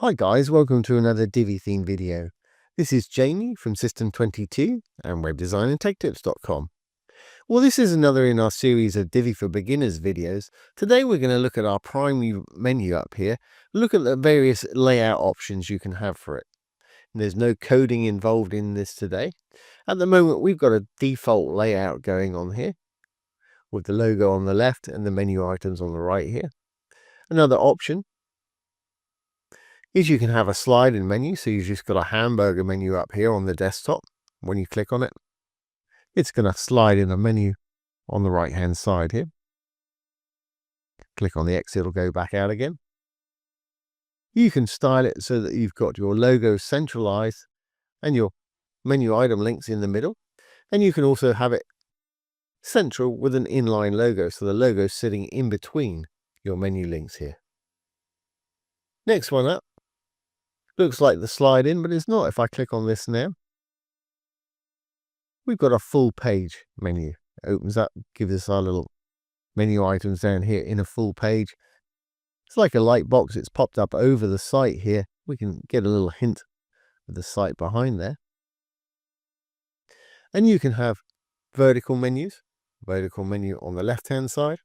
Hi guys, welcome to another Divi theme video. This is Jamie from System22 and webdesignandtechtips.com. Well, this is another in our series of Divi for Beginners videos. Today we're going to look at our primary menu up here, look at the various layout options you can have for it. And there's no coding involved in this today. At the moment we've got a default layout going on here with the logo on the left and the menu items on the right here. Another option is you can have a slide-in menu, so you've just got a hamburger menu up here on the desktop. When you click on it, it's going to slide in a menu on the right-hand side here. Click on the X, it'll go back out again. You can style it so that you've got your logo centralized and your menu item links in the middle. And you can also have it central with an inline logo, so the logo is sitting in between your menu links here. Next one up. Looks like the slide in, but it's not. If I click on this now, we've got a full page menu. It opens up, gives us our little menu items down here in a full page. It's like a light box. It's popped up over the site here. We can get a little hint of the site behind there. And you can have vertical menus, vertical menu on the left-hand side,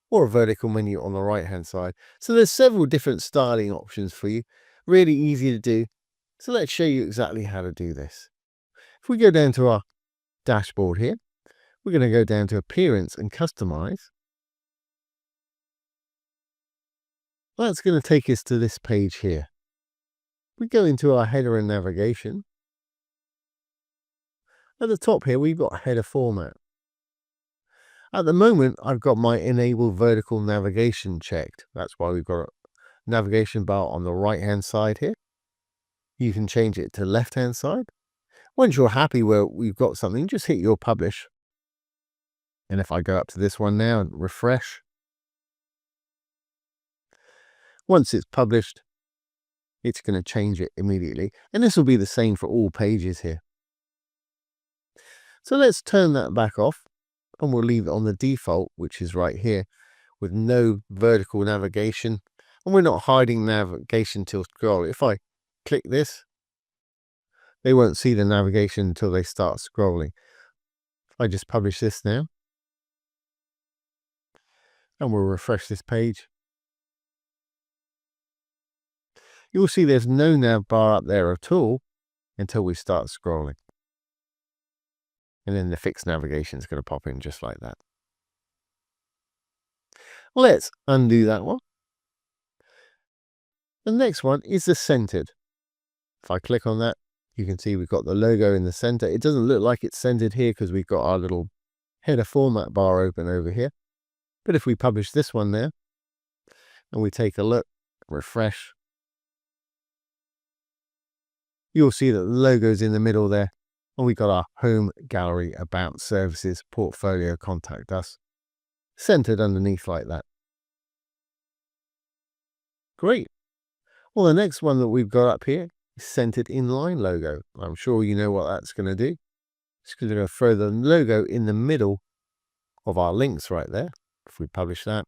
or a vertical menu on the right-hand side. So there's several different styling options for you. Really easy to do. So let's show you exactly how to do this. If we go down to our dashboard here, we're going to go down to Appearance and Customize. That's going to take us to this page here. We go into our header and navigation. At the top here, we've got header format. At the moment, I've got my Enable Vertical Navigation checked. That's why we've got a navigation bar on the right-hand side here. You can change it to left-hand side. Once you're happy where we've got something, just hit your publish. And if I go up to this one now and refresh, once it's published, it's going to change it immediately. And this will be the same for all pages here. So let's turn that back off and we'll leave it on the default, which is right here with no vertical navigation. And we're not hiding navigation till scroll. If I click this, they won't see the navigation until they start scrolling. If I just publish this now, and we'll refresh this page, you'll see there's no nav bar up there at all until we start scrolling. And then the fixed navigation is going to pop in just like that. Let's undo that one. The next one is the centered. If I click on that, you can see we've got the logo in the center. It doesn't look like it's centered here because we've got our little header format bar open over here. But if we publish this one there and we take a look, refresh, you'll see that the logo's in the middle there. And we've got our home, gallery, about, services, portfolio, contact us, centered underneath like that. Great. Well, the next one that we've got up here is centered inline logo. I'm sure you know what that's going to do. It's going to throw the logo in the middle of our links right there. If we publish that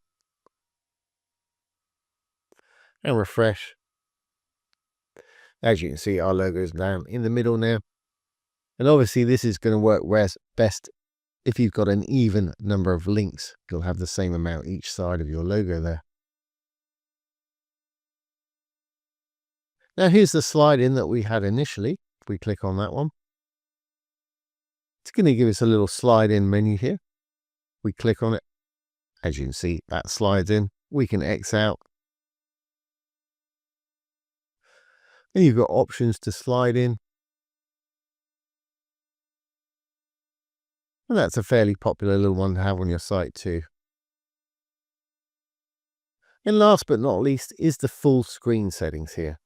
and refresh, as you can see, our logo is down in the middle now. And obviously this is going to work best if you've got an even number of links. You'll have the same amount each side of your logo there. Now here's the slide in that we had initially. If we click on that one, it's going to give us a little slide in menu here. We click on it. As you can see, that slides in. We can X out. And you've got options to slide in. And that's a fairly popular little one to have on your site too. And last but not least is the full screen settings here.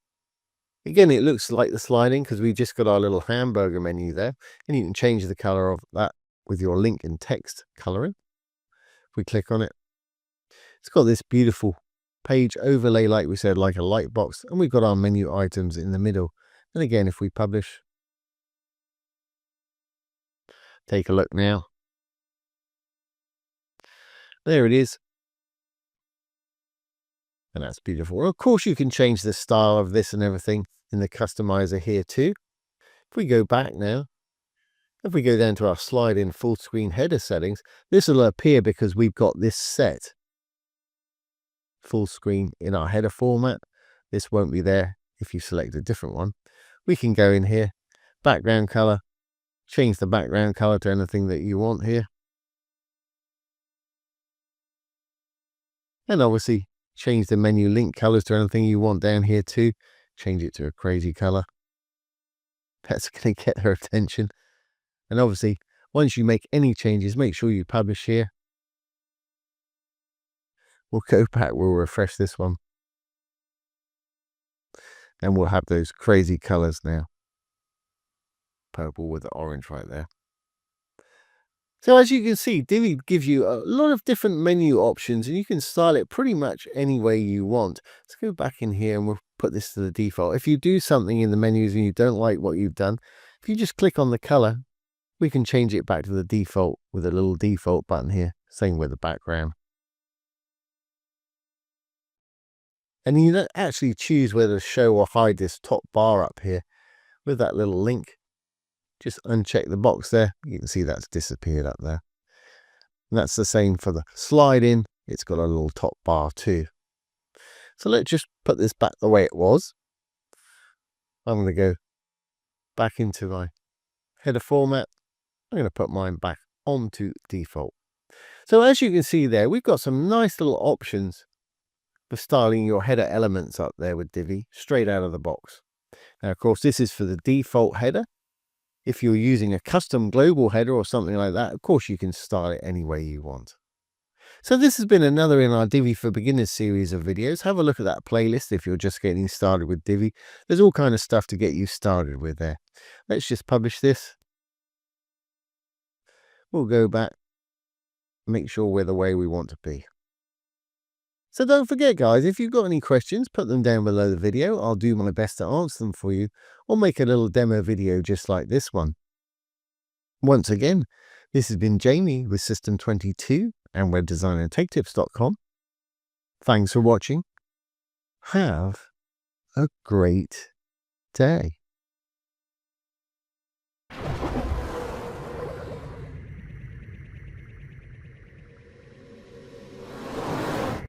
Again, it looks like the sliding because we just got our little hamburger menu there. And you can change the color of that with your link and text coloring. If we click on it, it's got this beautiful page overlay, like we said, like a light box. And we've got our menu items in the middle. And again, if we publish, take a look now. There it is. And that's beautiful. Of course, you can change the style of this and everything in the customizer here too. If we go back now, if we go down to our slide in full screen header settings, this will appear because we've got this set full screen in our header format. This won't be there if you select a different one. We can go in here, background color, change the background color to anything that you want here. And obviously change the menu link colors to anything you want down here too. Change it to a crazy color. That's going to get their attention. And obviously, once you make any changes, make sure you publish here. We'll go back, we'll refresh this one. And we'll have those crazy colors now. Purple with the orange right there. So as you can see, Divi gives you a lot of different menu options and you can style it pretty much any way you want. Let's go back in here and we'll put this to the default. If you do something in the menus and you don't like what you've done, if you just click on the color, we can change it back to the default with a little default button here. Same with the background. And you don't actually choose whether to show or hide this top bar up here with that little link. Just uncheck the box there. You can see that's disappeared up there. And that's the same for the slide in. It's got a little top bar too. So let's just put this back the way it was. I'm going to go back into my header format. I'm going to put mine back onto default. So as you can see there, we've got some nice little options for styling your header elements up there with Divi straight out of the box. Now, of course, this is for the default header. If you're using a custom global header or something like that, of course, you can style it any way you want. So this has been another in our Divi for Beginners series of videos. Have a look at that playlist if you're just getting started with Divi. There's all kind of stuff to get you started with there. Let's just publish this. We'll go back, make sure we're the way we want to be. So don't forget, guys, if you've got any questions, put them down below the video. I'll do my best to answer them for you or make a little demo video just like this one. Once again, this has been Jamie with System 22 and webdesignandtaketips.com. Thanks for watching. Have a great day.